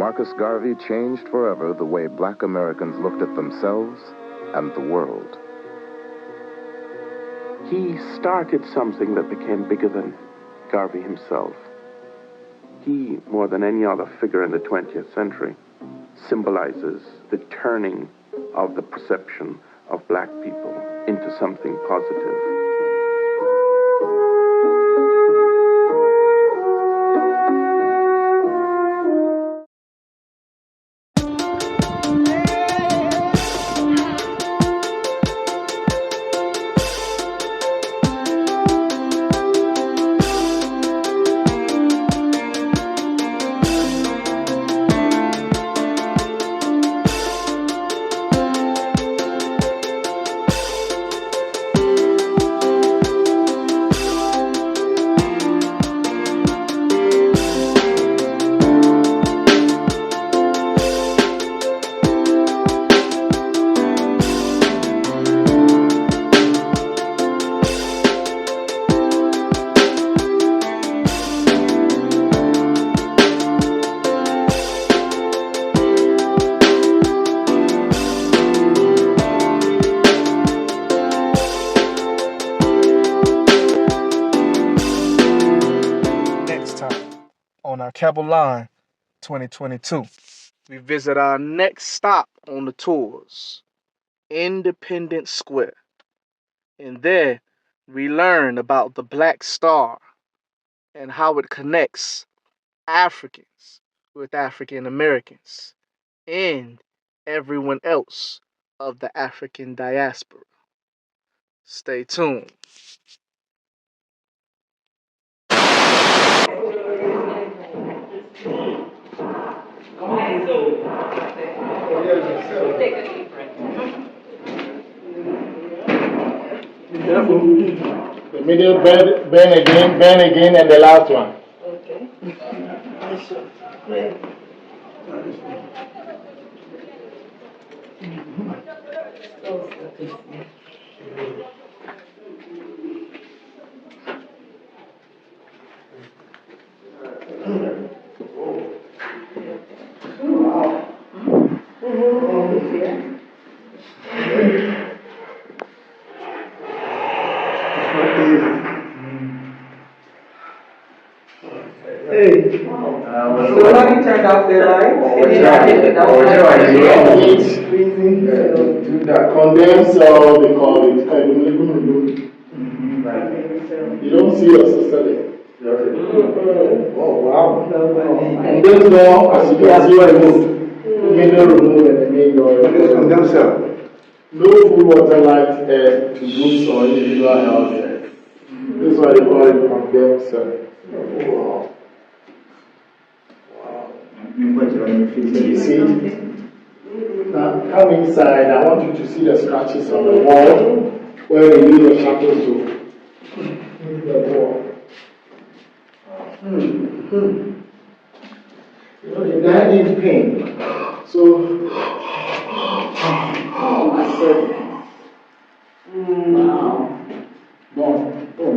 Marcus Garvey changed forever the way black Americans looked at themselves and the world. He started something that became bigger than Garvey himself. He, more than any other figure in the 20th century, symbolizes the turning of the perception of black people into something positive. On Alkebulan 2022. We visit our next stop on the tours, Independence Square. And there we learn about the Black Star and how it connects Africans with African Americans and everyone else of the African diaspora. Stay tuned. Take a deep breath. The middle bend again, and the last one. Okay. So have you turned off their lights? Condense, or they call it. You don't see your sister there. Oh, wow. And this door, as you can see, middle remove and the main door. No full water light to goods or individual houses. This is why they call it condenser. Wow. You see? Now come inside. I want you to see the scratches on the wall where they use the shackles to the wall. You know, the guy needs pain. So, wow. Boom.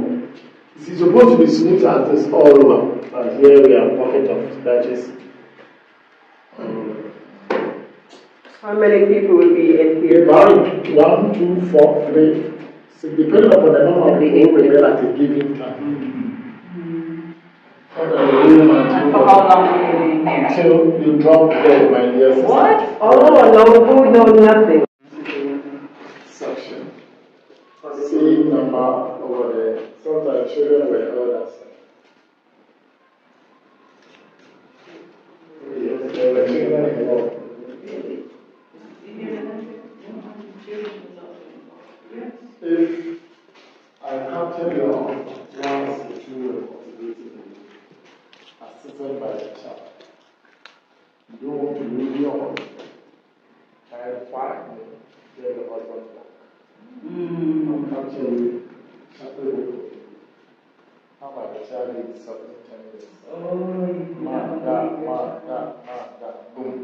It's supposed to be smooth as this all over. But here we have a pocket of scratches. How many people will be in here? About 1, 2, 4, 3. So depending upon the number of people we get at a given time. And for how long will you be in here? Until you drop dead, my dear sister. What? Oh, no food, no nothing. Section. Same number over there. Sometimes children were held outside. Yes, there were children involved. If I capture your once or two responsibility assisted by the child, you don't want to lose your husband. And finally, get your husband back. I'll capture you. How about the child needs something 10 minutes? Boom.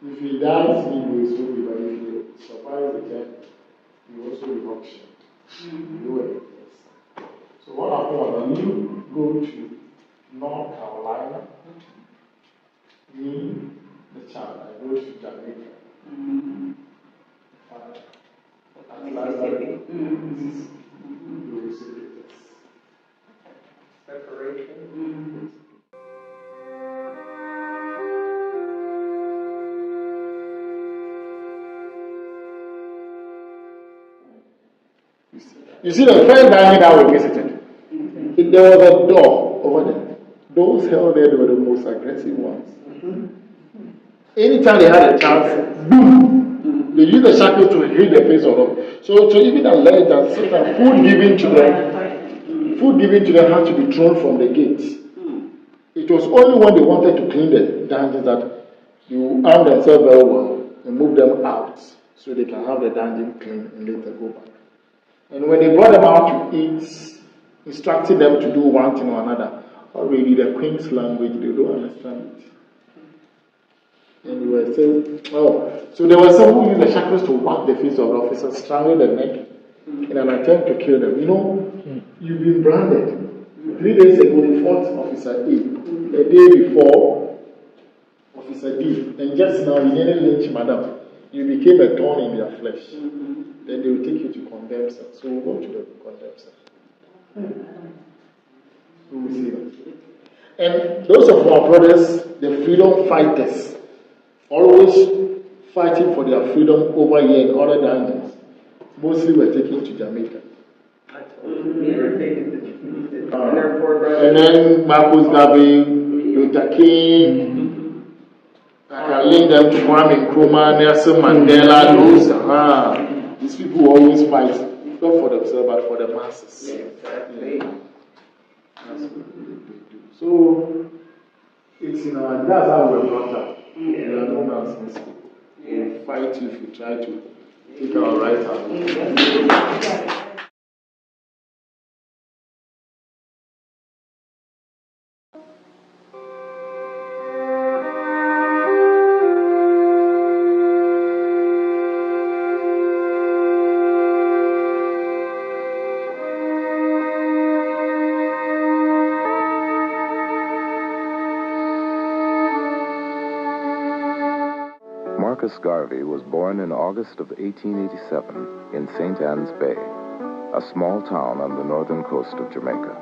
If he dies, he will still be, but if he survives the death, he will also be auctioned. Do it. So what happened was when you go to North Carolina, road to Jamaica. Mississippi. Separation. You see, the first dining that we visited, there was a door over there. Those held there were the most aggressive ones. Anytime they had a chance, boom, they used the shackles to hit the face of them. So even allege that certain food given to them had to be thrown from the gates. It was only when they wanted to clean the dungeons that you arm themselves very well and move them out so they can have the dungeon clean and later go back. And when they brought them out to eat, instructing them to do one thing or another, already the Queen's language, they don't understand it. And we were saying, oh, so there were some who used the shackles to whack the face of the officer, strangle the neck in an attempt to kill them. You know, you've been branded. 3 days ago, you fought Officer A. A day before, Officer D. And just now, you didn't lynch Madam. You became a thorn in their flesh. Then they will take you to condemn cell. So we'll go to the condemn cell. We will see that. And those of our brothers, the freedom fighters, always fighting for their freedom over here in other dungeons, mostly were taken to Jamaica. And then Marcus Garvey, Luther King, I can link them to Kwame Nkrumah, Nelson Mandela, those. These people always fight, not for themselves, but for the masses. Exactly. That's what they do. So, it's that's how we're brought up. We are no nonsense people. We'll fight you if you try to take our right hand. Marcus Garvey was born in August of 1887 in St. Ann's Bay, a small town on the northern coast of Jamaica.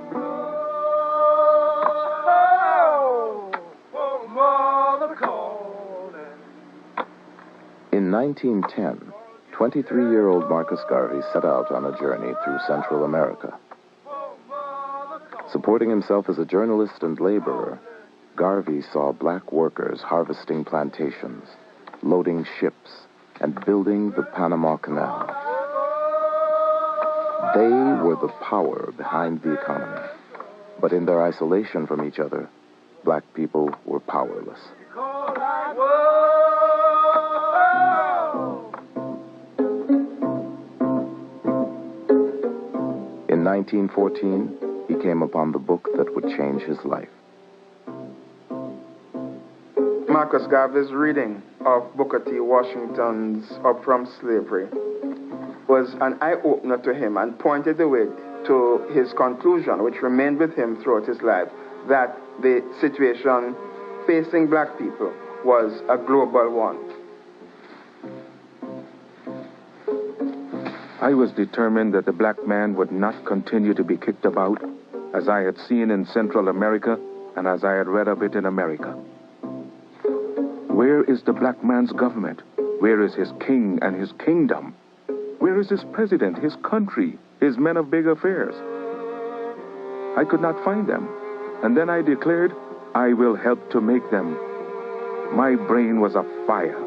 In 1910, 23-year-old Marcus Garvey set out on a journey through Central America. Supporting himself as a journalist and laborer, Garvey saw black workers harvesting plantations, loading ships, and building the Panama Canal. They were the power behind the economy. But in their isolation from each other, black people were powerless. In 1914, he came upon the book that would change his life. Marcus Garvey's reading of Booker T. Washington's Up From Slavery was an eye-opener to him and pointed the way to his conclusion, which remained with him throughout his life, that the situation facing black people was a global one. I was determined that the black man would not continue to be kicked about, as I had seen in Central America and as I had read of it in America. Where is the black man's government? Where is his king and his kingdom? Where is his president, his country, his men of big affairs? I could not find them. And then I declared, I will help to make them. My brain was afire.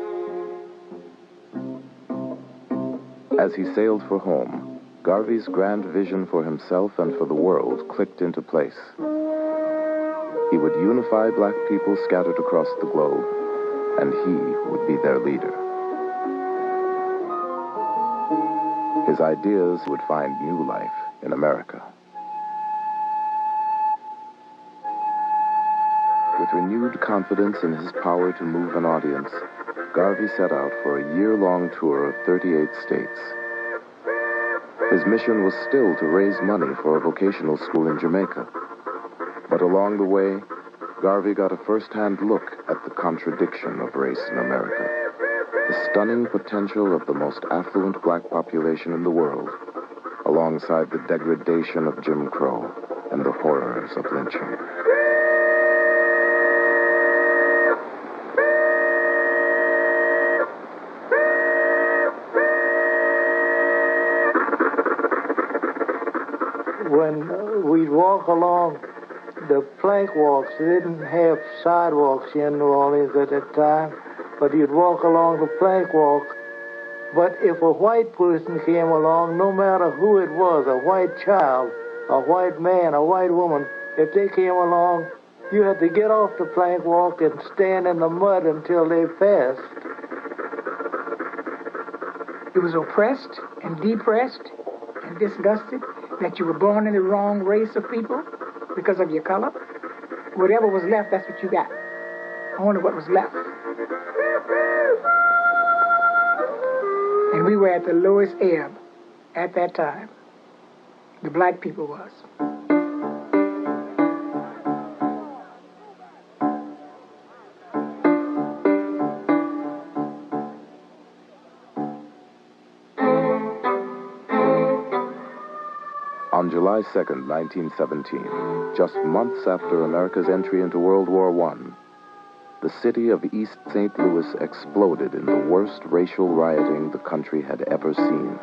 As he sailed for home, Garvey's grand vision for himself and for the world clicked into place. He would unify black people scattered across the globe, and he would be their leader. His ideas would find new life in America. With renewed confidence in his power to move an audience, Garvey set out for a year-long tour of 38 states. His mission was still to raise money for a vocational school in Jamaica. But along the way, Garvey got a first-hand look at the contradiction of race in America, the stunning potential of the most affluent black population in the world, alongside the degradation of Jim Crow and the horrors of lynching. When we'd walk along the plank walks, they didn't have sidewalks here in New Orleans at that time, but you'd walk along the plank walk. But if a white person came along, no matter who it was, a white child, a white man, a white woman, if they came along, you had to get off the plank walk and stand in the mud until they passed. You was oppressed and depressed and disgusted that you were born in the wrong race of people because of your color. Whatever was left, that's what you got. Only what was left. And we were at the lowest ebb at that time. The black people was. On July 2nd, 1917, just months after America's entry into World War I, the city of East St. Louis exploded in the worst racial rioting the country had ever seen.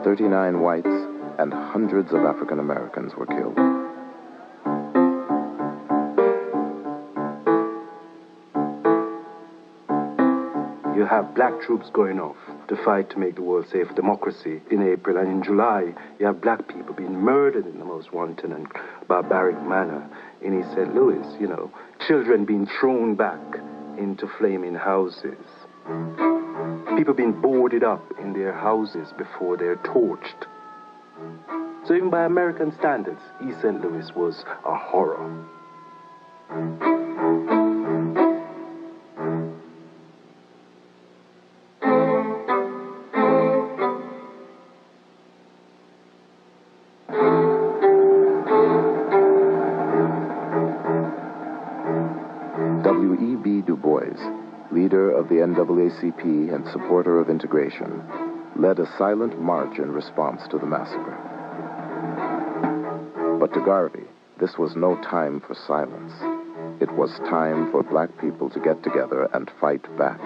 39 whites and hundreds of African Americans were killed. You have black troops going off to fight to make the world safe for democracy in April, and in July, you have black people being murdered in the most wanton and barbaric manner in East St. Louis, children being thrown back into flaming houses, people being boarded up in their houses before they're torched. So even by American standards, East St. Louis was a horror. W.E.B. Du Bois, leader of the NAACP and supporter of integration, led a silent march in response to the massacre. But to Garvey, this was no time for silence. It was time for black people to get together and fight back.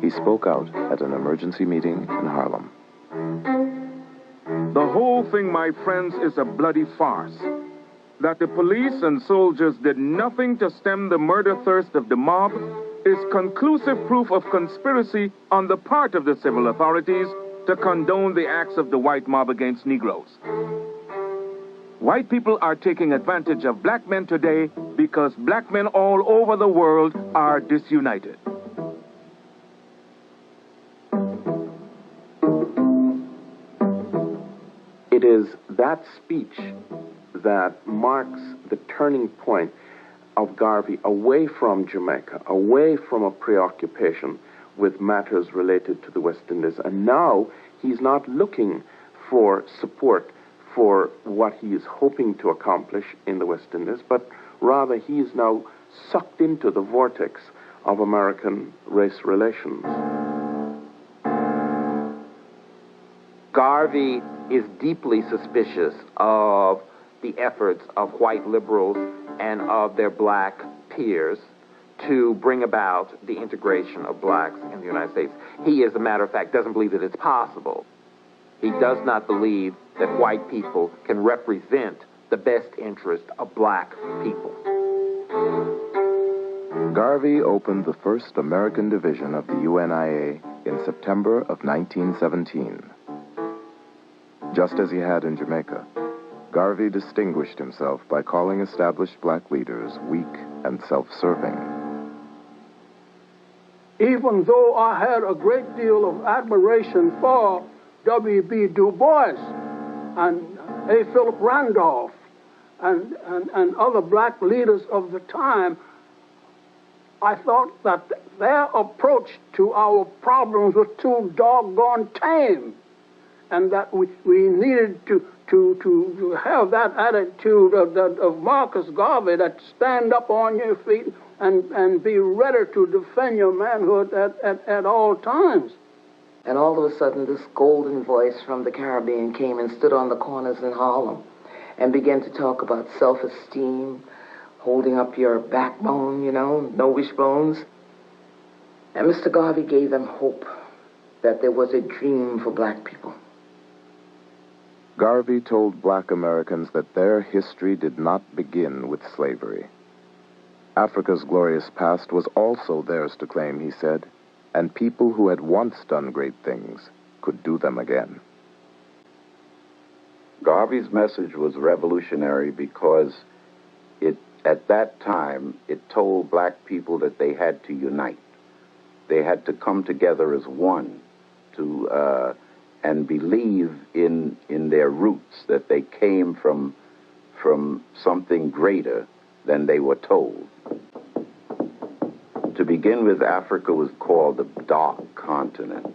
He spoke out at an emergency meeting in Harlem. The whole thing, my friends, is a bloody farce. That the police and soldiers did nothing to stem the murder thirst of the mob is conclusive proof of conspiracy on the part of the civil authorities to condone the acts of the white mob against Negroes. White people are taking advantage of black men today because black men all over the world are disunited. It is that speech that marks the turning point of Garvey away from Jamaica, away from a preoccupation with matters related to the West Indies. And now he's not looking for support for what he is hoping to accomplish in the West Indies, but rather he is now sucked into the vortex of American race relations. Garvey is deeply suspicious of the efforts of white liberals and of their black peers to bring about the integration of blacks in the United States. He, as a matter of fact, doesn't believe that it's possible. He does not believe that white people can represent the best interest of black people. Garvey opened the first American division of the UNIA in September of 1917. Just as he had in Jamaica, Garvey distinguished himself by calling established black leaders weak and self-serving. Even though I had a great deal of admiration for W.B. Du Bois and A. Philip Randolph and other black leaders of the time, I thought that their approach to our problems was too doggone tame, and that we needed to to have that attitude of Marcus Garvey, that stand up on your feet and be ready to defend your manhood at all times. And all of a sudden, this golden voice from the Caribbean came and stood on the corners in Harlem and began to talk about self-esteem, holding up your backbone, no wishbones. And Mr. Garvey gave them hope that there was a dream for black people. Garvey told black Americans that their history did not begin with slavery. Africa's glorious past was also theirs to claim, he said, and people who had once done great things could do them again. Garvey's message was revolutionary because at that time, it told black people that they had to unite. They had to come together as one and believe in their roots, that they came from something greater than they were told. To begin with, Africa was called the Dark Continent.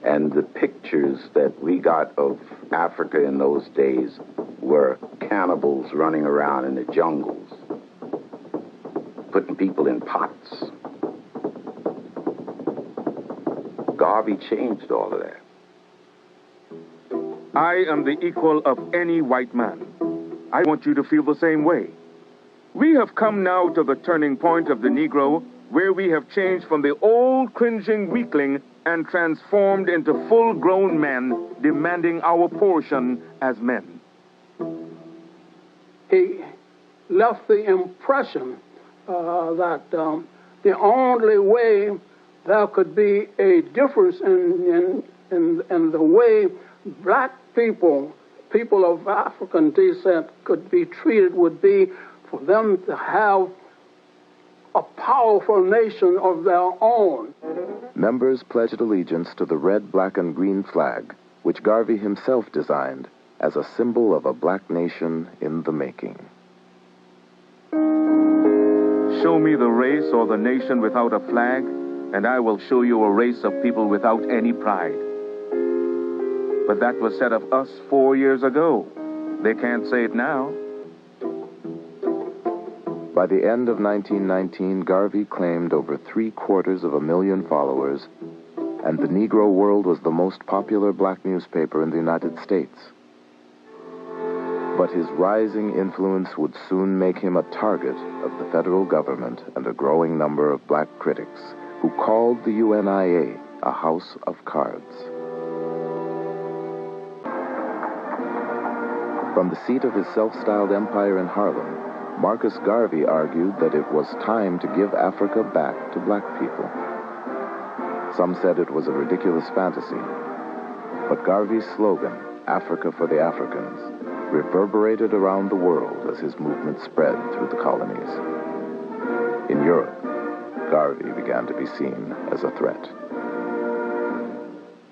And the pictures that we got of Africa in those days were cannibals running around in the jungles, putting people in pots. Garvey changed all of that. I am the equal of any white man. I want you to feel the same way. We have come now to the turning point of the Negro, where we have changed from the old cringing weakling and transformed into full-grown men demanding our portion as men. He left the impression that the only way there could be a difference in the way black people of African descent could be treated would be for them to have a powerful nation of their own. Members pledged allegiance to the red, black, and green flag, which Garvey himself designed as a symbol of a black nation in the making. Show me the race or the nation without a flag, and I will show you a race of people without any pride. But that was said of us 4 years ago. They can't say it now. By the end of 1919, Garvey claimed over 750,000 followers, and the Negro World was the most popular black newspaper in the United States. But his rising influence would soon make him a target of the federal government and a growing number of black critics who called the UNIA a house of cards. From the seat of his self-styled empire in Harlem, Marcus Garvey argued that it was time to give Africa back to black people. Some said it was a ridiculous fantasy, but Garvey's slogan, Africa for the Africans, reverberated around the world as his movement spread through the colonies. In Europe, Garvey began to be seen as a threat.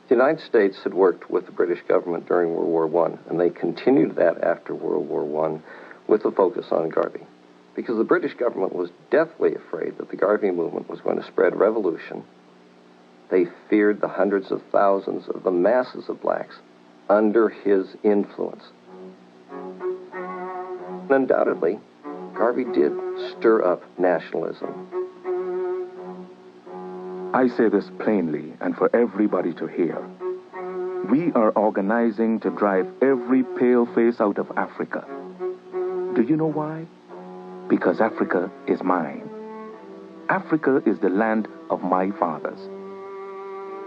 The United States had worked with the British government during World War I, and they continued that after World War I with a focus on Garvey, because the British government was deathly afraid that the Garvey movement was going to spread revolution. They feared the hundreds of thousands of the masses of blacks under his influence. Undoubtedly, Garvey did stir up nationalism. I say this plainly and for everybody to hear. We are organizing to drive every pale face out of Africa. Do you know why? Because Africa is mine. Africa is the land of my fathers.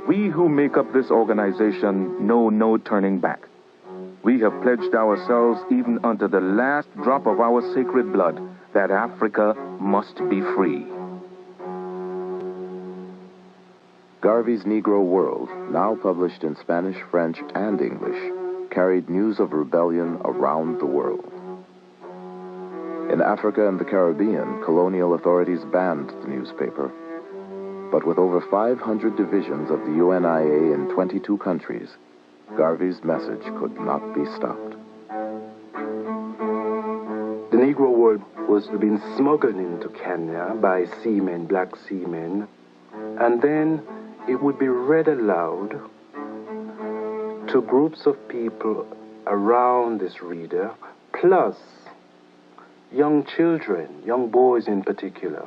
We who make up this organization know no turning back. We have pledged ourselves even unto the last drop of our sacred blood that Africa must be free. Garvey's Negro World, now published in Spanish, French, and English, carried news of rebellion around the world. In Africa and the Caribbean, colonial authorities banned the newspaper. But with over 500 divisions of the UNIA in 22 countries, Garvey's message could not be stopped. The Negro World was being smuggled into Kenya by seamen, black seamen, and then it would be read aloud to groups of people around this reader, plus young children, young boys in particular,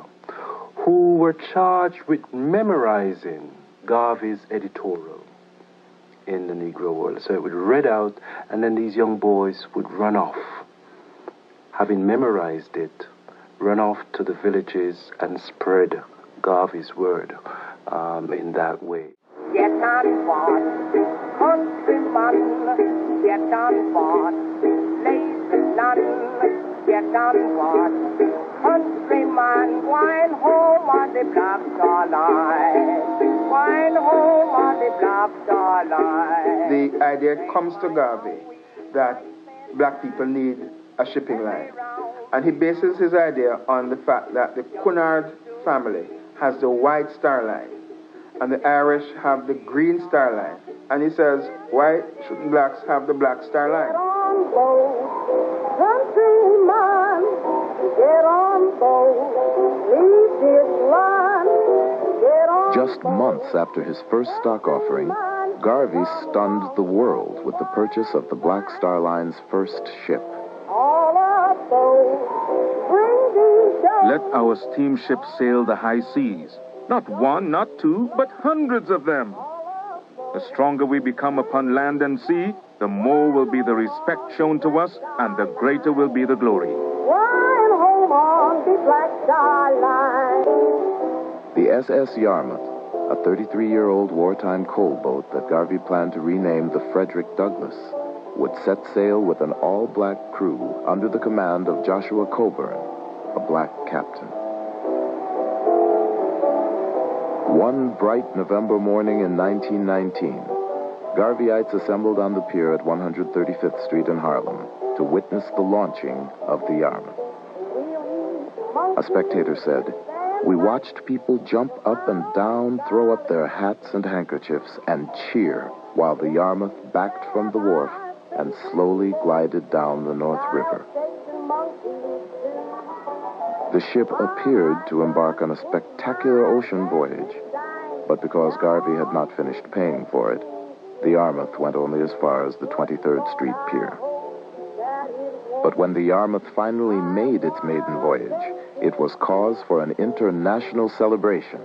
who were charged with memorizing Garvey's editorial in the Negro world. So it would read out, and then these young boys would run off, having memorized it, run off to the villages and spread Garvey's word in that way. Get on board, countryman, get on board, lazy none, get on board, countryman, wine home on the Black Star Line, wine home on the Black Star Line. The idea comes to Garvey that black people need a shipping line. And he bases his idea on the fact that the Cunard family has the White Star Line, and the Irish have the Green Star Line. And he says, why shouldn't blacks have the Black Star Line? Get on board, countryman, get on board, leave this land, get on Just months after his first stock offering, Garvey stunned the world with the purchase of the Black Star Line's first ship. Let our steamships sail the high seas. Not one, not two, but hundreds of them. The stronger we become upon land and sea, the more will be the respect shown to us, and the greater will be the glory. wine home on the Black Star Line. The SS Yarmouth, a 33-year-old wartime coal boat that Garvey planned to rename the Frederick Douglass, would set sail with an all-black crew under the command of Joshua Coburn, a black captain. One bright November morning in 1919, Garveyites assembled on the pier at 135th Street in Harlem to witness the launching of the Yarmouth. A spectator said, "We watched people jump up and down, throw up their hats and handkerchiefs, and cheer while the Yarmouth backed from the wharf and slowly glided down the North River." The ship appeared to embark on a spectacular ocean voyage, but because Garvey had not finished paying for it, the Yarmouth went only as far as the 23rd Street Pier. But when the Yarmouth finally made its maiden voyage, it was cause for an international celebration.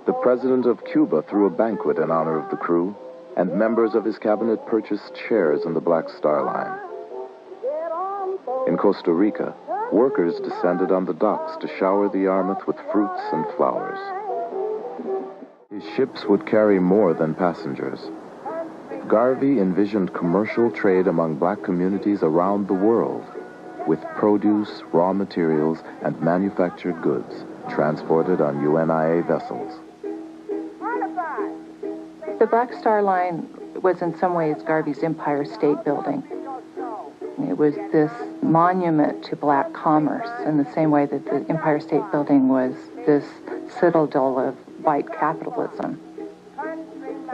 The president of Cuba threw a banquet in honor of the crew, and members of his cabinet purchased shares in the Black Star Line. In Costa Rica, workers descended on the docks to shower the Yarmouth with fruits and flowers. His ships would carry more than passengers. Garvey envisioned commercial trade among black communities around the world, with produce, raw materials, and manufactured goods transported on UNIA vessels. The Black Star Line was in some ways Garvey's Empire State Building. It was this monument to black commerce in the same way that the Empire State Building was this citadel of white capitalism.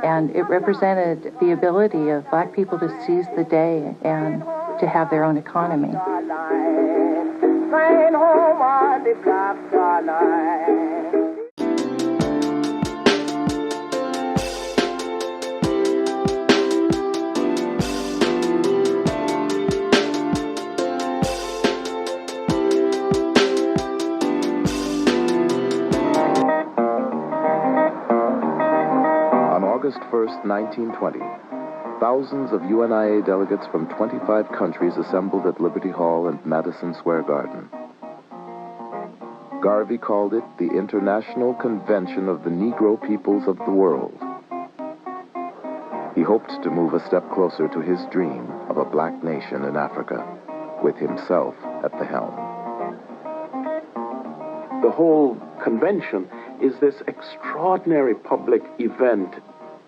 And it represented the ability of black people to seize the day and to have their own economy. Train home on the Black Star Line. August 1st, 1920, thousands of UNIA delegates from 25 countries assembled at Liberty Hall and Madison Square Garden. Garvey called it the International Convention of the Negro Peoples of the World. He hoped to move a step closer to his dream of a black nation in Africa, with himself at the helm. The whole convention is this extraordinary public event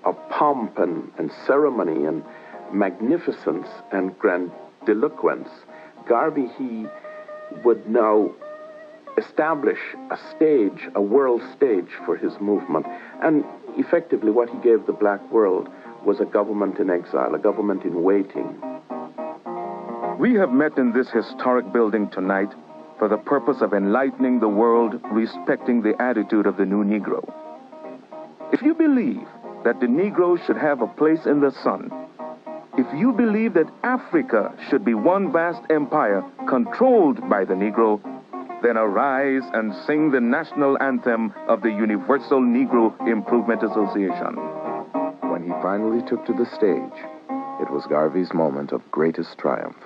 of pomp and ceremony and magnificence and grandiloquence. Garvey, he would now establish a stage, a world stage for his movement. And effectively what he gave the black world was a government in exile, a government in waiting. We have met in this historic building tonight for the purpose of enlightening the world respecting the attitude of the new Negro. If you believe that the Negro should have a place in the sun, If you believe that Africa should be one vast empire controlled by the Negro, then arise and sing the national anthem of the Universal Negro Improvement Association. When he finally took to the stage, it was Garvey's moment of greatest triumph.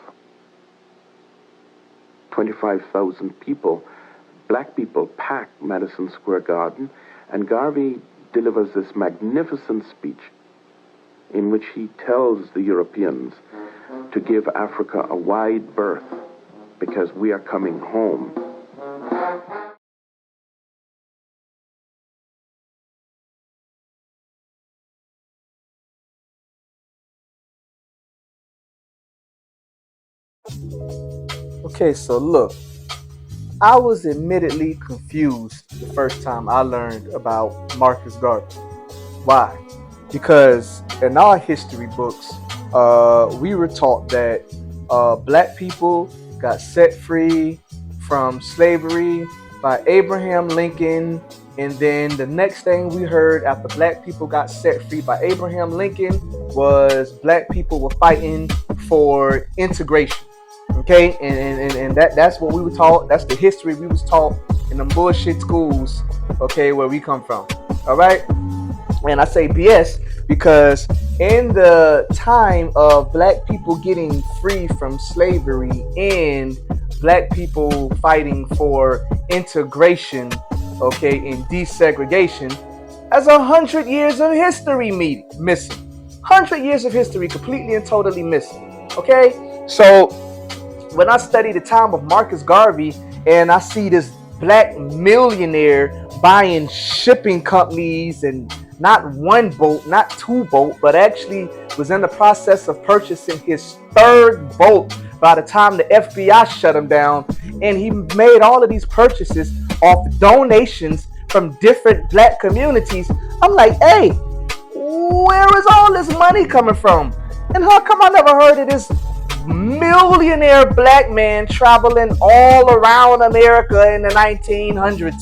25,000 people, black people, packed Madison Square Garden, and Garvey delivers this magnificent speech in which he tells the Europeans to give Africa a wide berth because we are coming home. Okay, so look, I was admittedly confused the first time I learned about Marcus Garvey. Why? Because in our history books, we were taught that black people got set free from slavery by Abraham Lincoln, and then the next thing we heard after black people got set free by Abraham Lincoln was black people were fighting for integration. Okay, and that's what we were taught. That's the history we was taught in the bullshit schools. Okay, where we come from. All right, and I say BS because in the time of black people getting free from slavery and black people fighting for integration, okay, and desegregation, that's 100 years of history missing. 100 years of history completely and totally missing. Okay, so when I study the time of Marcus Garvey and I see this black millionaire buying shipping companies and not one boat, not two boat, but actually was in the process of purchasing his third boat by the time the FBI shut him down, and he made all of these purchases off donations from different black communities. I'm like, hey, where is all this money coming from? And how come I never heard of this millionaire black man traveling all around America in the 1900s?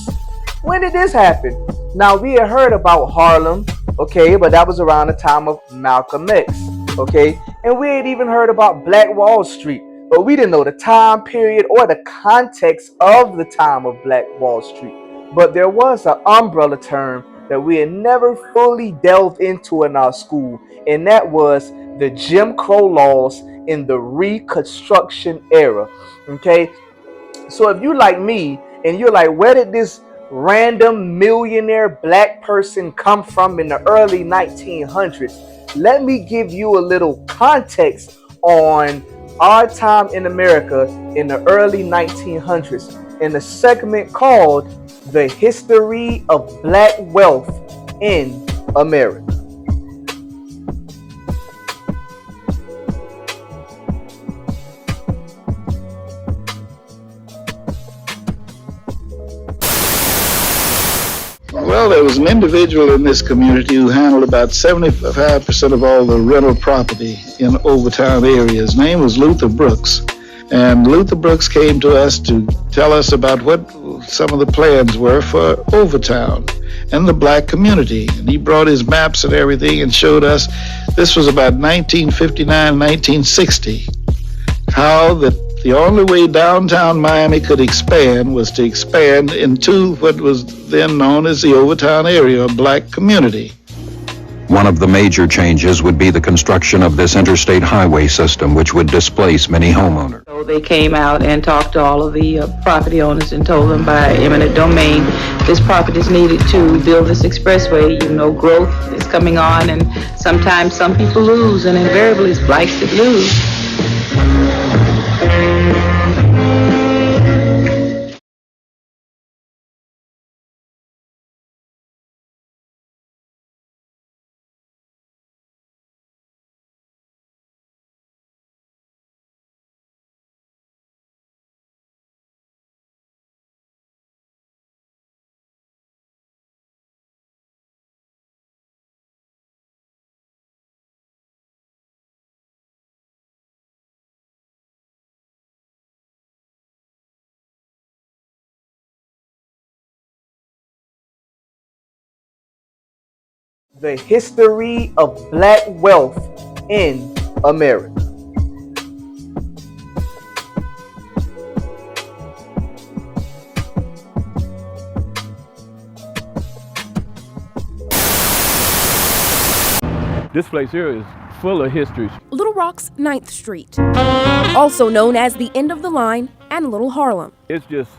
When did this happen? Now, we had heard about Harlem, okay, but that was around the time of Malcolm X, okay, and we had even heard about Black Wall Street, but we didn't know the time period or the context of the time of Black Wall Street. But there was an umbrella term that we had never fully delved into in our school, and that was the Jim Crow laws in the Reconstruction era. Okay, so if you like me and you're like, where did this random millionaire black person come from in the early 1900s? Let me give you a little context on our time in America in the early 1900s in a segment called The History of Black Wealth in America. Well, there was an individual in this community who handled about 75% of all the rental property in Overtown area. His name was Luther Brooks. And Luther Brooks came to us to tell us about what some of the plans were for Overtown and the black community. And he brought his maps and everything and showed us, this was about 1959, 1960, how the only way downtown Miami could expand was to expand into what was then known as the Overtown area, a black community. One of the major changes would be the construction of this interstate highway system, which would displace many homeowners. So they came out and talked to all of the property owners and told them by eminent domain, this property is needed to build this expressway. You know, growth is coming on, and sometimes some people lose, and invariably it's blacks that lose. The History of Black Wealth in America. This place here is full of history. Little Rock's 9th Street, also known as the end of the line and Little Harlem. It's just,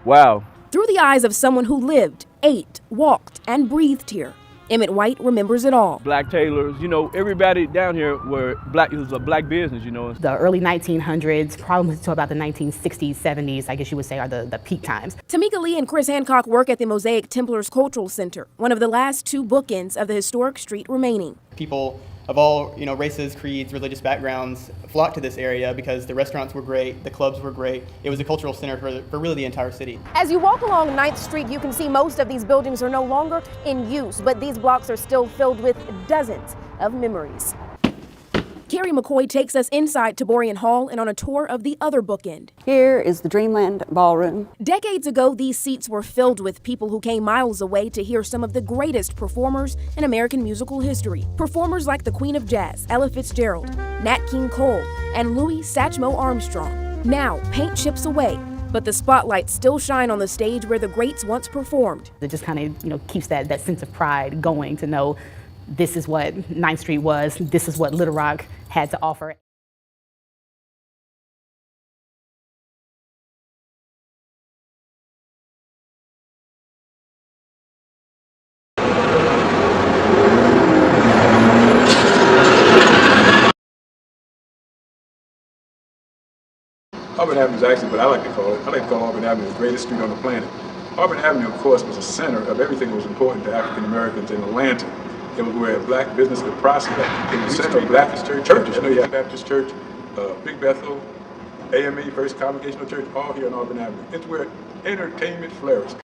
wow. Through the eyes of someone who lived, ate, walked, and breathed here, Emmett White remembers it all. Black tailors, you know, everybody down here were black. It was a black business, you know. The early 1900s, probably until about the 1960s, 70s, I guess you would say, are the peak times. Tamika Lee and Chris Hancock work at the Mosaic Templars Cultural Center, one of the last two bookends of the historic street remaining. People of all, races, creeds, religious backgrounds flocked to this area because the restaurants were great, the clubs were great. It was a cultural center for really the entire city. As you walk along 9th Street, you can see most of these buildings are no longer in use, but these blocks are still filled with dozens of memories. Carrie McCoy takes us inside Taborian Hall and on a tour of the other bookend. Here is the Dreamland Ballroom. Decades ago, these seats were filled with people who came miles away to hear some of the greatest performers in American musical history. Performers like the Queen of Jazz, Ella Fitzgerald, Nat King Cole, and Louis Satchmo Armstrong. Now, paint chips away, but the spotlights still shine on the stage where the greats once performed. It just kind of, keeps that sense of pride going to know this is what 9th Street was, this is what Little Rock had to offer. Auburn Avenue is actually what I like to call it. I like to call Auburn Avenue the greatest street on the planet. Auburn Avenue, of course, was a center of everything that was important to African Americans in Atlanta. It was where black business could prosper. It was the center of black churches. You had Baptist Church, Big Bethel, AME, First Congregational Church, all here on Auburn Avenue. It's where entertainment flourished.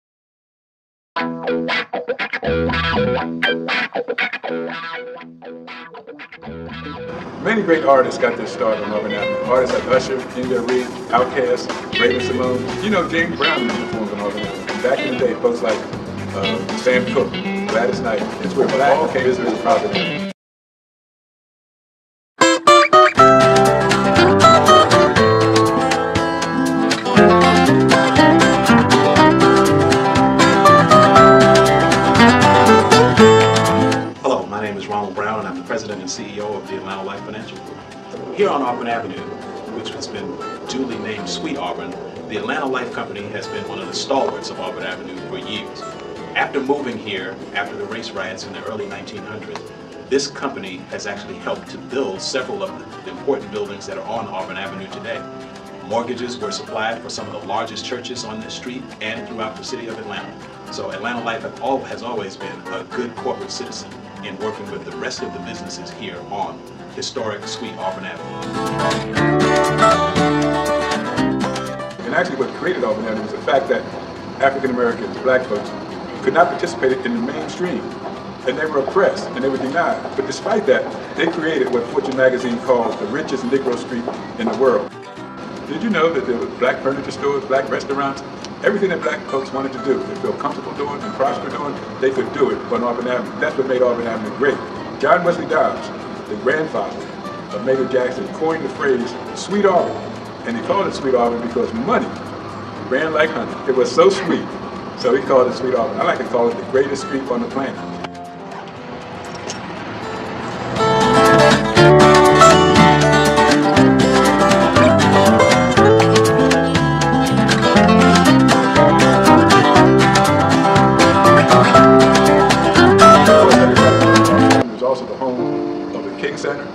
Many great artists got their start on Auburn Avenue. Artists like Usher, Inga Reed, Outkast, Raven Simone. James Brown performed on Auburn Avenue. And back in the day, folks like Sam Cooke, Gladys Knight. It's where black business is Auburn Avenue. President and CEO of the Atlanta Life Financial Group. Here on Auburn Avenue, which has been duly named Sweet Auburn, the Atlanta Life Company has been one of the stalwarts of Auburn Avenue for years. After moving here, after the race riots in the early 1900s, this company has actually helped to build several of the important buildings that are on Auburn Avenue today. Mortgages were supplied for some of the largest churches on this street and throughout the city of Atlanta. So Atlanta Life has always been a good corporate citizen in working with the rest of the businesses here on historic Sweet Auburn Avenue. And actually what created Auburn Avenue was the fact that African Americans, black folks, could not participate in the mainstream. And they were oppressed and they were denied. But despite that, they created what Fortune magazine calls the richest Negro street in the world. Did you know that there were black furniture stores, black restaurants? Everything that black folks wanted to do, they feel comfortable doing and prosper doing, they could do it on Auburn Avenue. That's what made Auburn Avenue great. John Wesley Dobbs, the grandfather of Major Jackson, coined the phrase Sweet Auburn. And he called it Sweet Auburn because money ran like honey. It was so sweet, so he called it Sweet Auburn. I like to call it the greatest street on the planet. Center,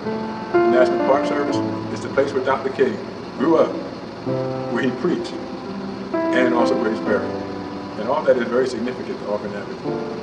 the National Park Service, is the place where Dr. King grew up, where he preached, and also where he's buried. And all that is very significant to Auburn Avenue.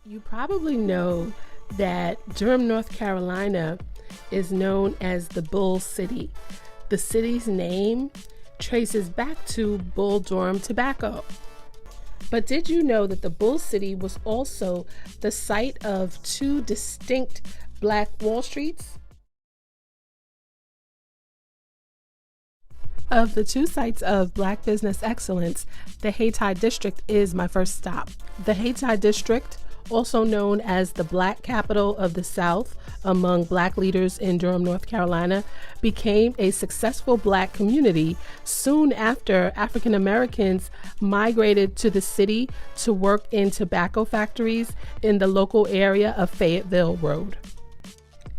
You probably know that Durham, North Carolina is known as the Bull City. The city's name traces back to Bull Durham tobacco. But did you know that the Bull City was also the site of two distinct Black Wall Streets? Of the two sites of Black business excellence, the Hayti District is my first stop. The Hayti District, also known as the Black capital of the South among Black leaders in Durham, North Carolina, became a successful Black community soon after African Americans migrated to the city to work in tobacco factories in the local area of Fayetteville Road.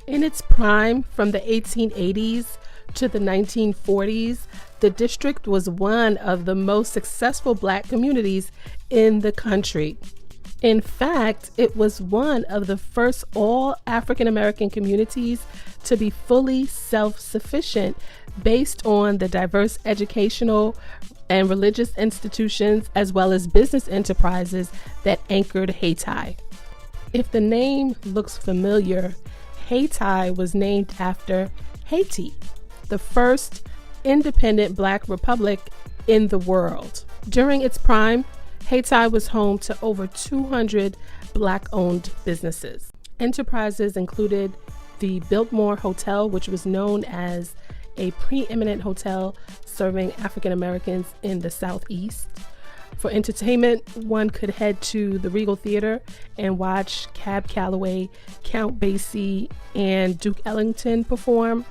In its prime from the 1880s to the 1940s, the district was one of the most successful Black communities in the country. In fact, it was one of the first all African American communities to be fully self-sufficient based on the diverse educational and religious institutions as well as business enterprises that anchored Hayti. If the name looks familiar, Hayti was named after Haiti, the first independent Black republic in the world. During its prime, Hayti was home to over 200 Black-owned businesses. Enterprises included the Biltmore Hotel, which was known as a preeminent hotel serving African Americans in the Southeast. For entertainment, one could head to the Regal Theater and watch Cab Calloway, Count Basie, and Duke Ellington perform.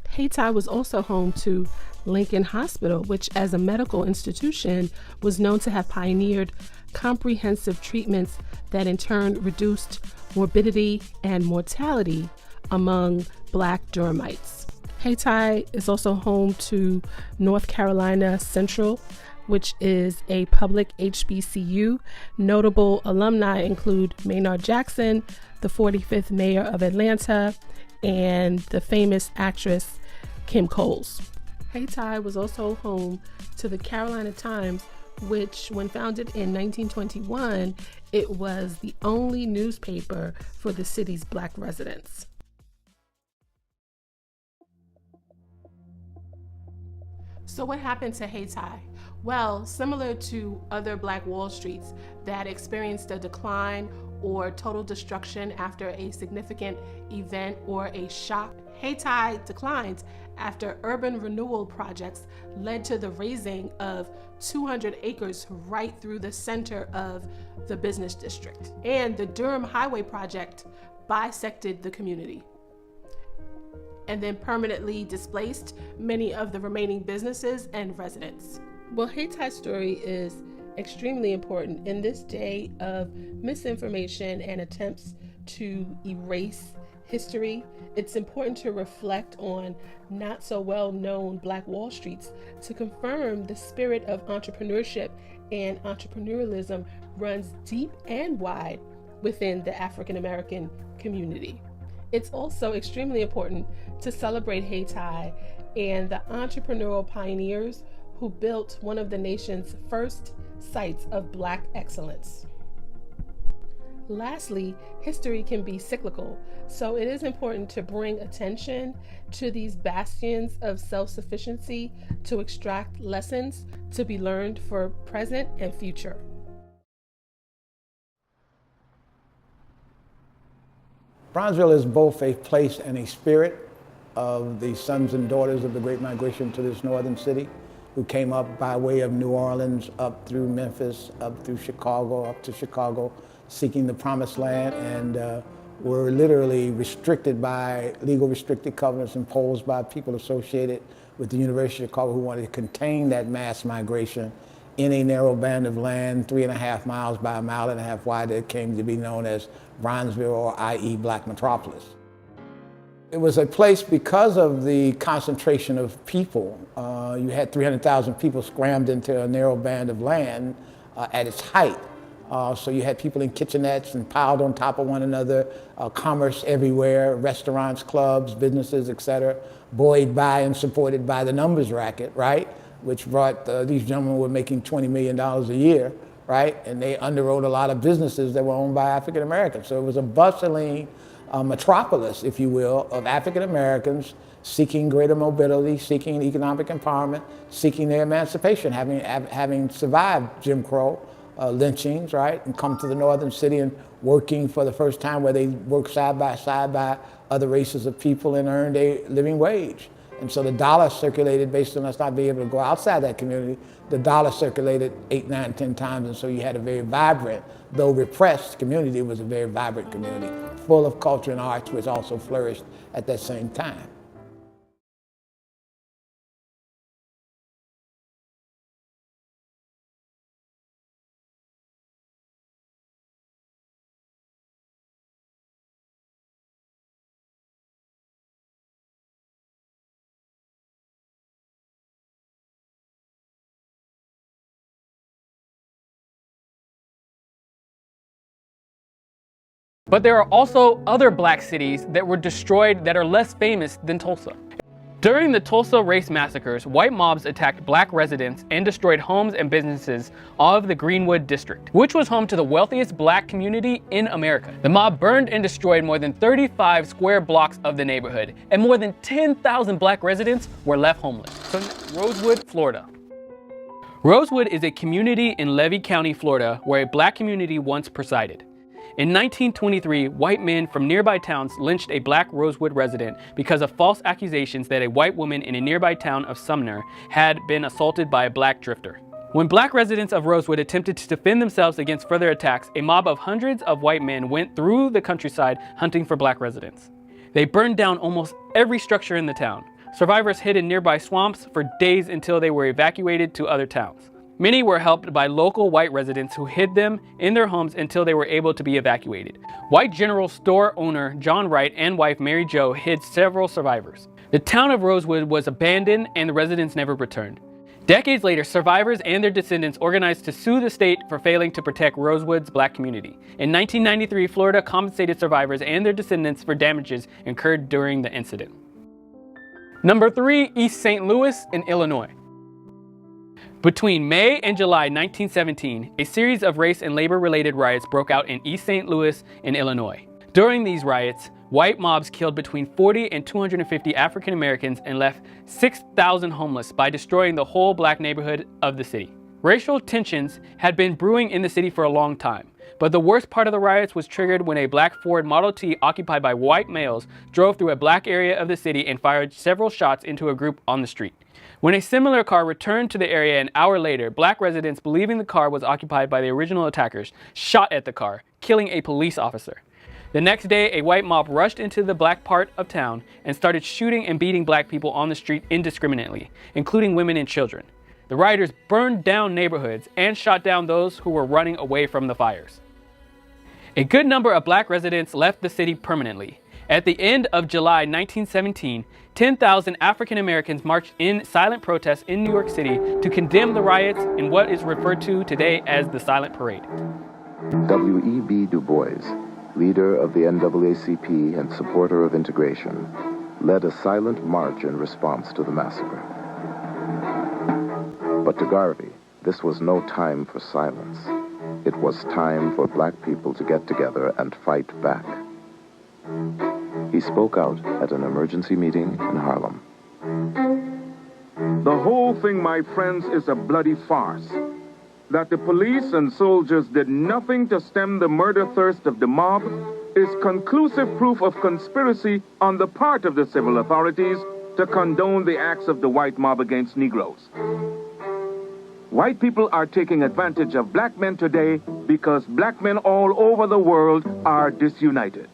Hayti was also home to Lincoln Hospital, which as a medical institution was known to have pioneered comprehensive treatments that in turn reduced morbidity and mortality among Black Durhamites. Hayti is also home to North Carolina Central, which is a public HBCU. Notable alumni include Maynard Jackson, the 45th mayor of Atlanta, and the famous actress Kim Coles. Hayti was also home to the Carolina Times, which, when founded in 1921, it was the only newspaper for the city's Black residents. So what happened to Hayti? Well, similar to other Black Wall Streets that experienced a decline or total destruction after a significant event or a shock, Hayti declined after urban renewal projects led to the razing of 200 acres right through the center of the business district. And the Durham Highway project bisected the community and then permanently displaced many of the remaining businesses and residents. Well, Haty's story is extremely important in this day of misinformation and attempts to erase history. It's important to reflect on not so well known Black Wall Streets to confirm the spirit of entrepreneurship and entrepreneurialism runs deep and wide within the African American community. It's also extremely important to celebrate Hayti and the entrepreneurial pioneers who built one of the nation's first sites of Black excellence. Lastly, history can be cyclical, so it is important to bring attention to these bastions of self-sufficiency to extract lessons to be learned for present and future. Bronzeville is both a place and a spirit of the sons and daughters of the Great Migration to this northern city, who came up by way of New Orleans, up through Memphis, up through Chicago, up to Chicago, seeking the promised land, and were literally restricted by legal restricted covenants imposed by people associated with the University of Chicago who wanted to contain that mass migration in a narrow band of land, 3.5 miles by 1.5 miles wide, that came to be known as Bronzeville, or i.e. Black Metropolis. It was a place because of the concentration of people. You had 300,000 people scrammed into a narrow band of land at its height. So you had people in kitchenettes and piled on top of one another, commerce everywhere, restaurants, clubs, businesses, etc., buoyed by and supported by the numbers racket, right? Which brought, these gentlemen were making $20 million a year, right? And they underwrote a lot of businesses that were owned by African Americans. So it was a bustling metropolis, if you will, of African Americans seeking greater mobility, seeking economic empowerment, seeking their emancipation, having survived Jim Crow, lynchings, right? And come to the northern city and working for the first time where they worked side by other races of people and earned a living wage. And so the dollar circulated based on us not being able to go outside that community. The dollar circulated 8, 9, 10 times, and so you had a very vibrant, though repressed community. It was a very vibrant community, full of culture and arts, which also flourished at that same time. But there are also other black cities that were destroyed that are less famous than Tulsa. During the Tulsa race massacres, white mobs attacked black residents and destroyed homes and businesses of the Greenwood district, which was home to the wealthiest black community in America. The mob burned and destroyed more than 35 square blocks of the neighborhood, and more than 10,000 black residents were left homeless. So, Rosewood, Florida. Rosewood is a community in Levy County, Florida, where a black community once presided. In 1923, white men from nearby towns lynched a black Rosewood resident because of false accusations that a white woman in a nearby town of Sumner had been assaulted by a black drifter. When black residents of Rosewood attempted to defend themselves against further attacks, a mob of hundreds of white men went through the countryside hunting for black residents. They burned down almost every structure in the town. Survivors hid in nearby swamps for days until they were evacuated to other towns. Many were helped by local white residents who hid them in their homes until they were able to be evacuated. White general store owner John Wright and wife Mary Jo hid several survivors. The town of Rosewood was abandoned and the residents never returned. Decades later, survivors and their descendants organized to sue the state for failing to protect Rosewood's black community. In 1993, Florida compensated survivors and their descendants for damages incurred during the incident. Number 3, East St. Louis in Illinois. Between May and July 1917, a series of race and labor-related riots broke out in East St. Louis in Illinois. During these riots, white mobs killed between 40 and 250 African Americans and left 6,000 homeless by destroying the whole black neighborhood of the city. Racial tensions had been brewing in the city for a long time, but the worst part of the riots was triggered when a black Ford Model T occupied by white males drove through a black area of the city and fired several shots into a group on the street. When a similar car returned to the area an hour later, black residents, believing the car was occupied by the original attackers, shot at the car, killing a police officer. The next day, a white mob rushed into the black part of town and started shooting and beating black people on the street indiscriminately, including women and children. The rioters burned down neighborhoods and shot down those who were running away from the fires. A good number of black residents left the city permanently. At the end of July 1917, 10,000 African Americans marched in silent protest in New York City to condemn the riots in what is referred to today as the Silent Parade. W.E.B. Du Bois, leader of the NAACP and supporter of integration, led a silent march in response to the massacre. But to Garvey, this was no time for silence. It was time for black people to get together and fight back. He spoke out at an emergency meeting in Harlem. The whole thing, my friends, is a bloody farce. That the police and soldiers did nothing to stem the murder thirst of the mob is conclusive proof of conspiracy on the part of the civil authorities to condone the acts of the white mob against Negroes. White people are taking advantage of black men today because black men all over the world are disunited.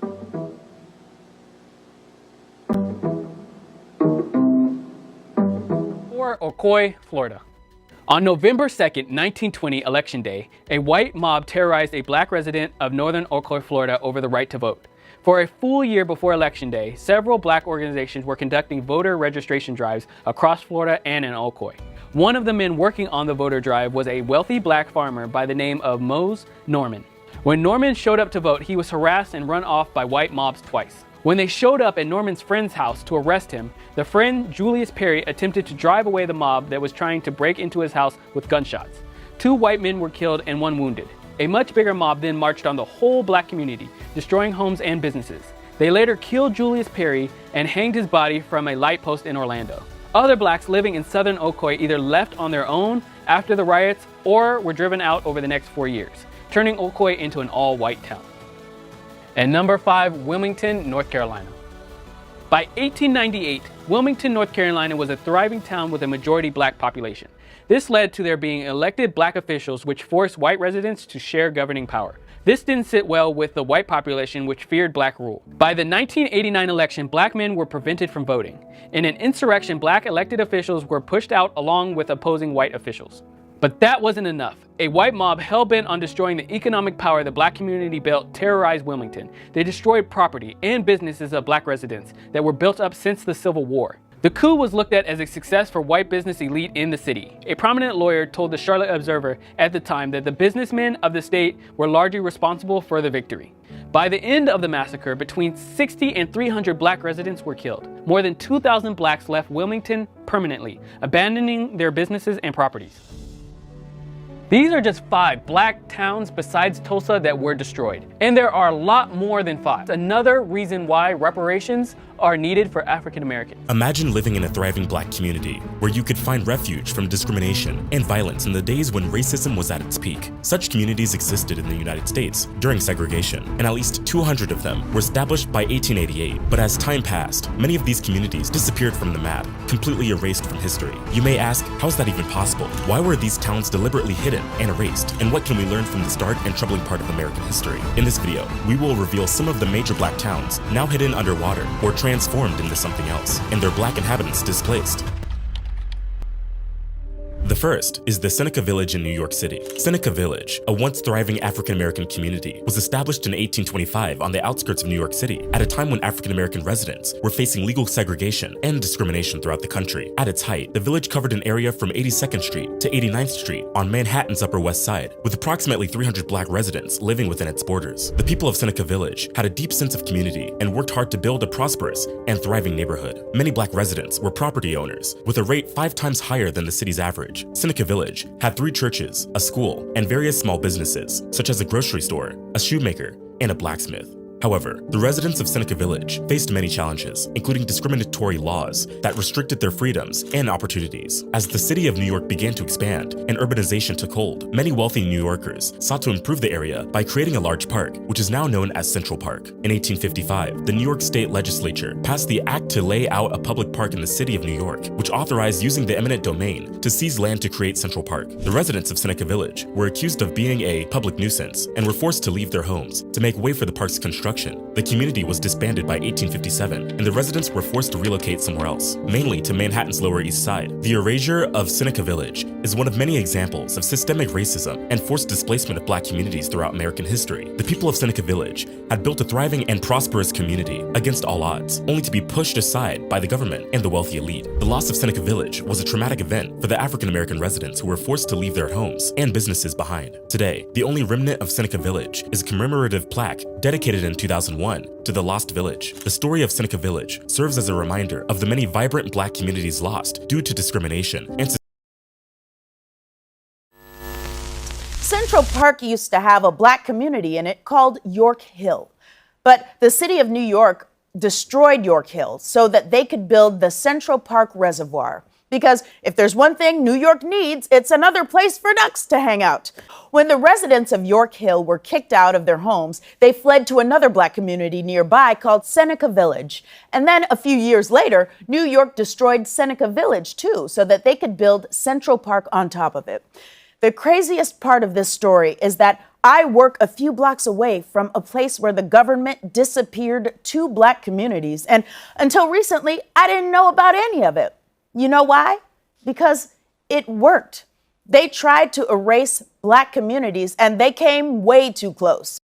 Ocoee, Florida. On November 2nd, 1920, Election Day, a white mob terrorized a black resident of northern Ocoee, Florida over the right to vote. For a full year before Election Day, several black organizations were conducting voter registration drives across Florida and in Ocoee. One of the men working on the voter drive was a wealthy black farmer by the name of Mose Norman. When Norman showed up to vote, he was harassed and run off by white mobs twice. When they showed up at Norman's friend's house to arrest him, the friend, Julius Perry, attempted to drive away the mob that was trying to break into his house with gunshots. 2 white men were killed and 1 wounded. A much bigger mob then marched on the whole black community, destroying homes and businesses. They later killed Julius Perry and hanged his body from a light post in Orlando. Other blacks living in southern Ocoee either left on their own after the riots or were driven out over the next 4 years, turning Ocoee into an all-white town. And number 5, Wilmington, North Carolina. By 1898, Wilmington, North Carolina was a thriving town with a majority black population. This led to there being elected black officials which forced white residents to share governing power. This didn't sit well with the white population which feared black rule. By the 1989 election, black men were prevented from voting. In an insurrection, black elected officials were pushed out along with opposing white officials. But that wasn't enough. A white mob hell-bent on destroying the economic power the black community built terrorized Wilmington. They destroyed property and businesses of black residents that were built up since the Civil War. The coup was looked at as a success for white business elite in the city. A prominent lawyer told the Charlotte Observer at the time that the businessmen of the state were largely responsible for the victory. By the end of the massacre, between 60 and 300 black residents were killed. More than 2,000 blacks left Wilmington permanently, abandoning their businesses and properties. These are just 5 black towns besides Tulsa that were destroyed. And there are a lot more than 5. Another reason why reparations are needed for African Americans. Imagine living in a thriving black community where you could find refuge from discrimination and violence in the days when racism was at its peak. Such communities existed in the United States during segregation, and at least 200 of them were established by 1888. But as time passed, many of these communities disappeared from the map, completely erased from history. You may ask, how is that even possible? Why were these towns deliberately hidden and erased? And what can we learn from this dark and troubling part of American history? In this video, we will reveal some of the major black towns now hidden underwater or transformed into something else, and their black inhabitants displaced. The first is the Seneca Village in New York City. Seneca Village, a once thriving African-American community, was established in 1825 on the outskirts of New York City at a time when African-American residents were facing legal segregation and discrimination throughout the country. At its height, the village covered an area from 82nd Street to 89th Street on Manhattan's Upper West Side, with approximately 300 black residents living within its borders. The people of Seneca Village had a deep sense of community and worked hard to build a prosperous and thriving neighborhood. Many black residents were property owners, with a rate 5 times higher than the city's average. Seneca Village had 3 churches, a school, and various small businesses, such as a grocery store, a shoemaker, and a blacksmith. However, the residents of Seneca Village faced many challenges, including discriminatory laws that restricted their freedoms and opportunities. As the city of New York began to expand and urbanization took hold, many wealthy New Yorkers sought to improve the area by creating a large park, which is now known as Central Park. In 1855, the New York State Legislature passed the act to lay out a public park in the city of New York, which authorized using the eminent domain to seize land to create Central Park. The residents of Seneca Village were accused of being a public nuisance and were forced to leave their homes to make way for the park's construction. The community was disbanded by 1857, and the residents were forced to relocate somewhere else, mainly to Manhattan's Lower East Side. The erasure of Seneca Village is one of many examples of systemic racism and forced displacement of black communities throughout American history. The people of Seneca Village had built a thriving and prosperous community against all odds, only to be pushed aside by the government and the wealthy elite. The loss of Seneca Village was a traumatic event for the African American residents who were forced to leave their homes and businesses behind. Today, the only remnant of Seneca Village is a commemorative plaque dedicated in 2001 to the Lost Village. The story of Seneca Village serves as a reminder of the many vibrant black communities lost due to discrimination and Central Park used to have a black community in it called York Hill, but the city of New York destroyed York Hill so that they could build the Central Park Reservoir. Because if there's one thing New York needs, it's another place for ducks to hang out. When the residents of York Hill were kicked out of their homes, they fled to another black community nearby called Seneca Village. And then a few years later, New York destroyed Seneca Village too, so that they could build Central Park on top of it. The craziest part of this story is that I work a few blocks away from a place where the government disappeared 2 black communities. And until recently, I didn't know about any of it. You know why? Because it worked. They tried to erase black communities and they came way too close.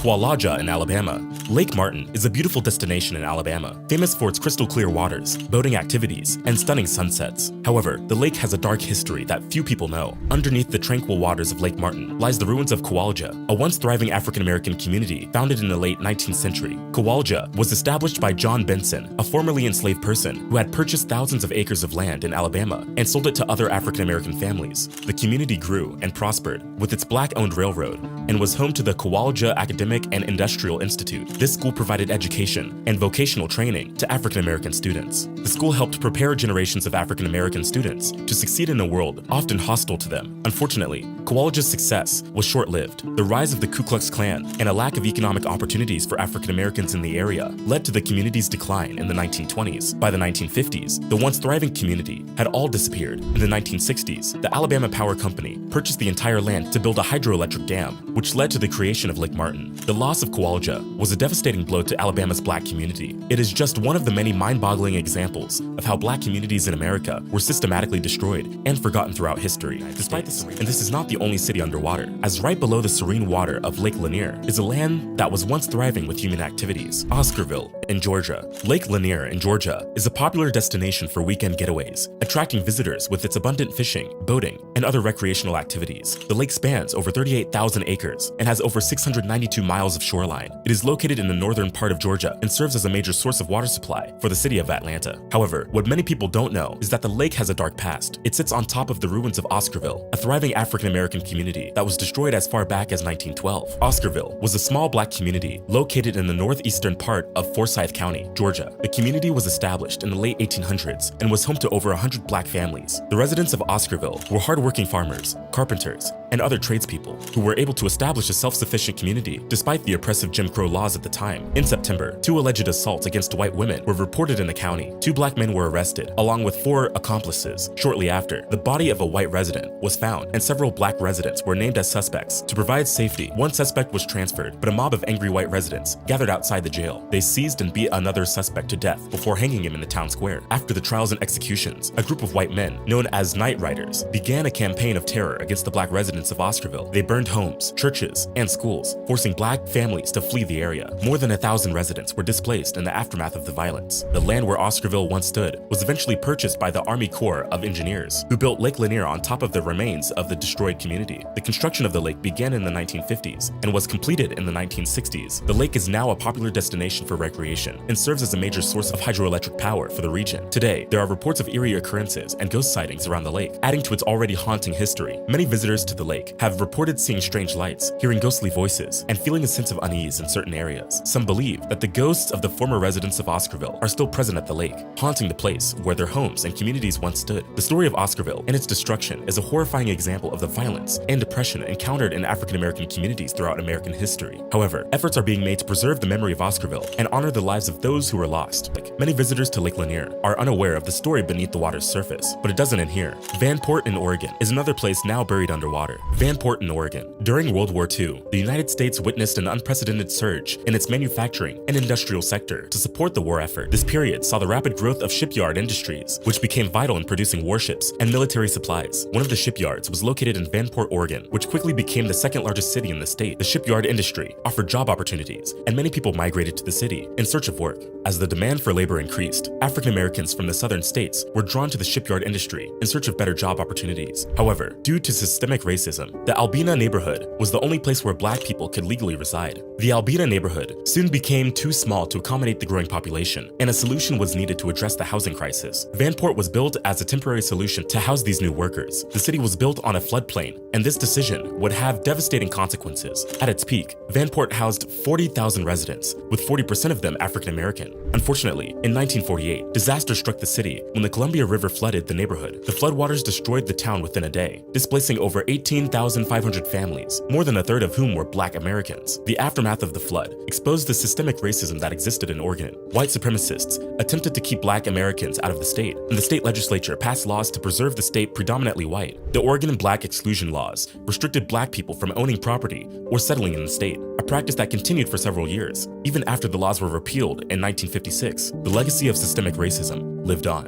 Qualaja in Alabama. Lake Martin is a beautiful destination in Alabama, famous for its crystal clear waters, boating activities, and stunning sunsets. However, the lake has a dark history that few people know. Underneath the tranquil waters of Lake Martin lies the ruins of Qualaja, a once thriving African-American community founded in the late 19th century. Qualaja was established by John Benson, a formerly enslaved person who had purchased thousands of acres of land in Alabama and sold it to other African-American families. The community grew and prospered with its black-owned railroad and was home to the Qualaja Academic and Industrial Institute. This school provided education and vocational training to African-American students. The school helped prepare generations of African-American students to succeed in a world often hostile to them. Unfortunately, Qualaja's success was short-lived. The rise of the Ku Klux Klan and a lack of economic opportunities for African-Americans in the area led to the community's decline in the 1920s. By the 1950s, the once thriving community had all disappeared. In the 1960s, the Alabama Power Company purchased the entire land to build a hydroelectric dam, which led to the creation of Lake Martin. The loss of Qualaja was a devastating blow to Alabama's black community. It is just one of the many mind-boggling examples of how black communities in America were systematically destroyed and forgotten throughout history. Despite this, and this is not the only city underwater, as right below the serene water of Lake Lanier is a land that was once thriving with human activities, Oscarville in Georgia. Lake Lanier in Georgia is a popular destination for weekend getaways, attracting visitors with its abundant fishing, boating, and other recreational activities. The lake spans over 38,000 acres and has over 692 miles of shoreline. It is located in the northern part of Georgia and serves as a major source of water supply for the city of Atlanta. However, what many people don't know is that the lake has a dark past. It sits on top of the ruins of Oscarville, a thriving African-American community that was destroyed as far back as 1912. Oscarville was a small black community located in the northeastern part of Forsyth County, Georgia. The community was established in the late 1800s and was home to over 100 black families. The residents of Oscarville were hardworking farmers, carpenters, and other tradespeople who were able to establish a self-sufficient community despite the oppressive Jim Crow laws at the time. In September, 2 alleged assaults against white women were reported in the county. 2 black men were arrested, along with 4 accomplices. Shortly after, the body of a white resident was found, and several black residents were named as suspects. To provide safety, 1 suspect was transferred, but a mob of angry white residents gathered outside the jail. They seized and beat another suspect to death before hanging him in the town square. After the trials and executions, a group of white men, known as Night Riders, began a campaign of terror against the black residents of Oscarville. They burned homes, churches, and schools, forcing black families to flee the area. More than 1,000 residents were displaced in the aftermath of the violence. The land where Oscarville once stood was eventually purchased by the Army Corps of Engineers, who built Lake Lanier on top of the remains of the destroyed community. The construction of the lake began in the 1950s and was completed in the 1960s. The lake is now a popular destination for recreation and serves as a major source of hydroelectric power for the region. Today, there are reports of eerie occurrences and ghost sightings around the lake, adding to its already haunting history. Many visitors to the lake have reported seeing strange lights, hearing ghostly voices, and feeling a sense of unease in certain areas. Some believe that the ghosts of the former residents of Oscarville are still present at the lake, haunting the place where their homes and communities once stood. The story of Oscarville and its destruction is a horrifying example of the violence and depression encountered in African-American communities throughout American history. However, efforts are being made to preserve the memory of Oscarville and honor the lives of those who were lost. Many visitors to Lake Lanier are unaware of the story beneath the water's surface, but it doesn't end here. Vanport in Oregon is another place now buried underwater. Vanport in Oregon. During World War II, the United States witnessed an unprecedented surge in its manufacturing and industrial sector to support the war effort. This period saw the rapid growth of shipyard industries, which became vital in producing warships and military supplies. One of the shipyards was located in Vanport, Oregon, which quickly became the second largest city in the state. The shipyard industry offered job opportunities, and many people migrated to the city in search of work. As the demand for labor increased, African Americans from the southern states were drawn to the shipyard industry in search of better job opportunities. However, due to systemic racism, the Albina neighborhood was the only place where black people could legally reside. The Albina neighborhood soon became too small to accommodate the growing population, and a solution was needed to address the housing crisis. Vanport was built as a temporary solution to house these new workers. The city was built on a floodplain, and this decision would have devastating consequences. At its peak, Vanport housed 40,000 residents, with 40% of them African American. Unfortunately, in 1948, disaster struck the city when the Columbia River flooded the neighborhood. The floodwaters destroyed the town within a day, displacing over 18,500 families, more than a third of whom were black Americans. The aftermath of the flood exposed the systemic racism that existed in Oregon. White supremacists attempted to keep black Americans out of the state, and the state legislature passed laws to preserve the state predominantly white. The Oregon Black Exclusion Laws restricted black people from owning property or settling in the state, a practice that continued for several years. Even after the laws were repealed in 1956, the legacy of systemic racism lived on.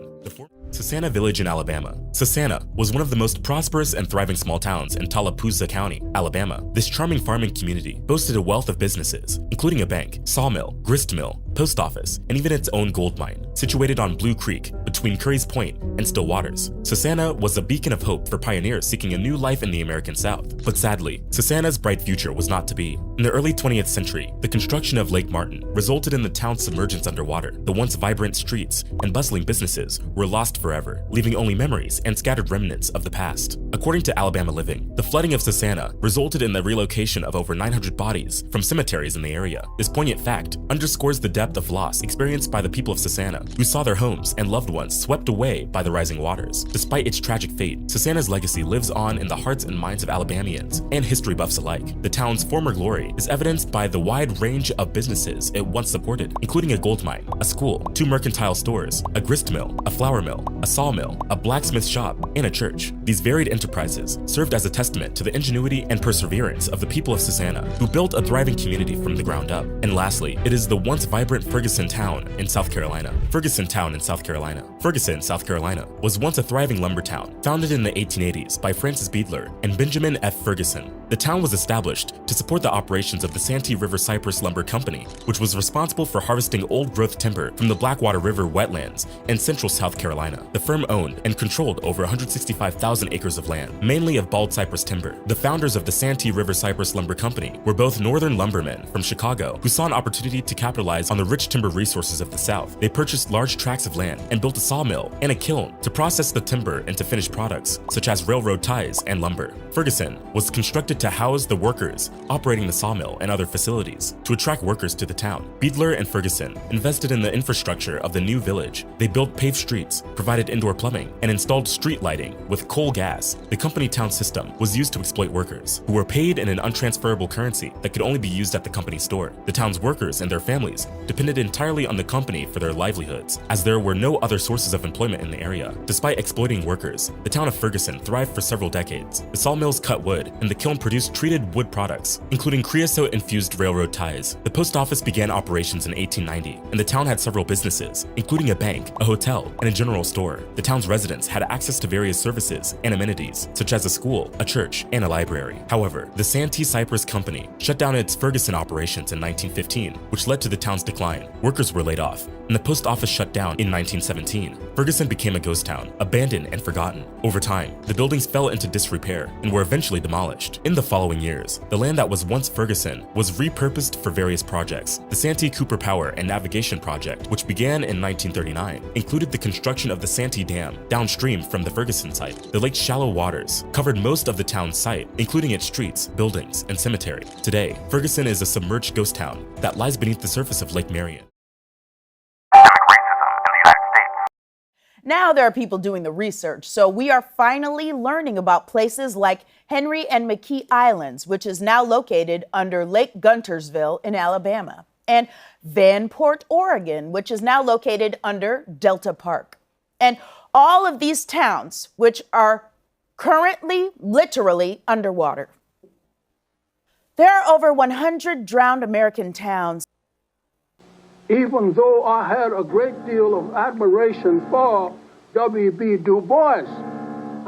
Susannah Village in Alabama. Susannah was one of the most prosperous and thriving small towns in Tallapoosa County, Alabama. This charming farming community boasted a wealth of businesses, including a bank, sawmill, grist mill, post office, and even its own gold mine, situated on Blue Creek between Curry's Point and Still Waters. Susannah was a beacon of hope for pioneers seeking a new life in the American South. But sadly, Susannah's bright future was not to be. In the early 20th century, the construction of Lake Martin resulted in the town's submergence underwater. The once vibrant streets and bustling businesses were lost forever, leaving only memories and scattered remnants of the past. According to Alabama Living, the flooding of Susannah resulted in the relocation of over 900 bodies from cemeteries in the area. This poignant fact underscores the depth of loss experienced by the people of Susannah, who saw their homes and loved ones swept away by the rising waters. Despite its tragic fate, Susannah's legacy lives on in the hearts and minds of Alabamians and history buffs alike. The town's former glory is evidenced by the wide range of businesses it once supported, including a gold mine, a school, 2 mercantile stores, a grist mill, a flour mill, a sawmill, a blacksmith shop, and a church. These varied enterprises served as a testament to the ingenuity and perseverance of the people of Susannah, who built a thriving community from the ground up. And lastly, it is the once vibrant Ferguson Town in South Carolina. Ferguson Town in South Carolina. Ferguson, South Carolina, was once a thriving lumber town, founded in the 1880s by Francis Beadler and Benjamin F. Ferguson. The town was established to support the operations of the Santee River Cypress Lumber Company, which was responsible for harvesting old-growth timber from the Blackwater River wetlands in central South Carolina. The firm owned and controlled over 165,000 acres of land, mainly of bald cypress timber. The founders of the Santee River Cypress Lumber Company were both northern lumbermen from Chicago who saw an opportunity to capitalize on the rich timber resources of the South. They purchased large tracts of land and built a sawmill and a kiln to process the timber into finished products, such as railroad ties and lumber. Ferguson was constructed to house the workers operating the sawmill and other facilities. To attract workers to the town, Beadler and Ferguson invested in the infrastructure of the new village. They built paved streets, provided indoor plumbing, and installed street lighting with coal gas. The company town system was used to exploit workers, who were paid in an untransferable currency that could only be used at the company store. The town's workers and their families depended entirely on the company for their livelihoods, as there were no other sources of employment in the area. Despite exploiting workers, the town of Ferguson thrived for several decades. The sawmills cut wood, and the kiln produced treated wood products, including creosote-infused railroad ties. The post office began operations in 1890, and the town had several businesses, including a bank, a hotel, and a general store. The town's residents had access to various services and amenities, such as a school, a church, and a library. However, the Santee Cypress Company shut down its Ferguson operations in 1915, which led to the town's decline. Workers were laid off, and the post office shut down in 1917. Ferguson became a ghost town, abandoned and forgotten. Over time, the buildings fell into disrepair and were eventually demolished. In the following years, the land that was once Ferguson was repurposed for various projects. The Santee Cooper Power and Navigation Project, which began in 1939, included the construction of the Santee Dam downstream from the Ferguson site. The lake's shallow waters covered most of the town's site, including its streets, buildings, and cemetery. Today, Ferguson is a submerged ghost town that lies beneath the surface of Lake Marion. Now there are people doing the research, so we are finally learning about places like Henry and McKee Islands, which is now located under Lake Guntersville in Alabama, and Vanport, Oregon, which is now located under Delta Park. And all of these towns, which are currently literally underwater. There are over 100 drowned American towns. Even though I had a great deal of admiration for W.B. Du Bois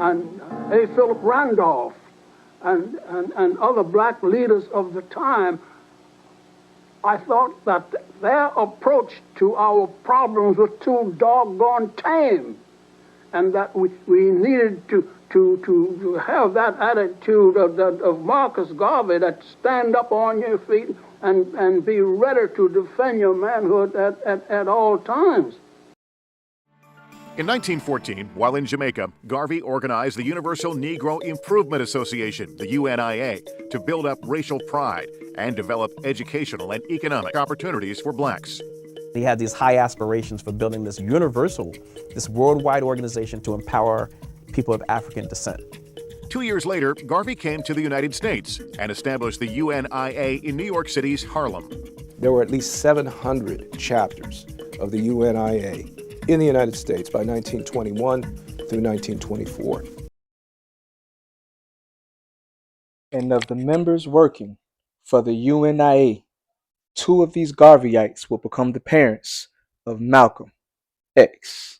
and A. Philip Randolph and other black leaders of the time, I thought that their approach to our problems was too doggone tame, and that we needed to have that attitude of Marcus Garvey, that stand up on your feet and be ready to defend your manhood at all times. In 1914, while in Jamaica, Garvey organized the Universal Negro Improvement Association, the UNIA, to build up racial pride and develop educational and economic opportunities for blacks. He had these high aspirations for building this universal, this worldwide organization to empower people of African descent. 2 years later, Garvey came to the United States and established the UNIA in New York City's Harlem. There were at least 700 chapters of the UNIA in the United States by 1921 through 1924. And of the members working for the UNIA, 2 of these Garveyites will become the parents of Malcolm X.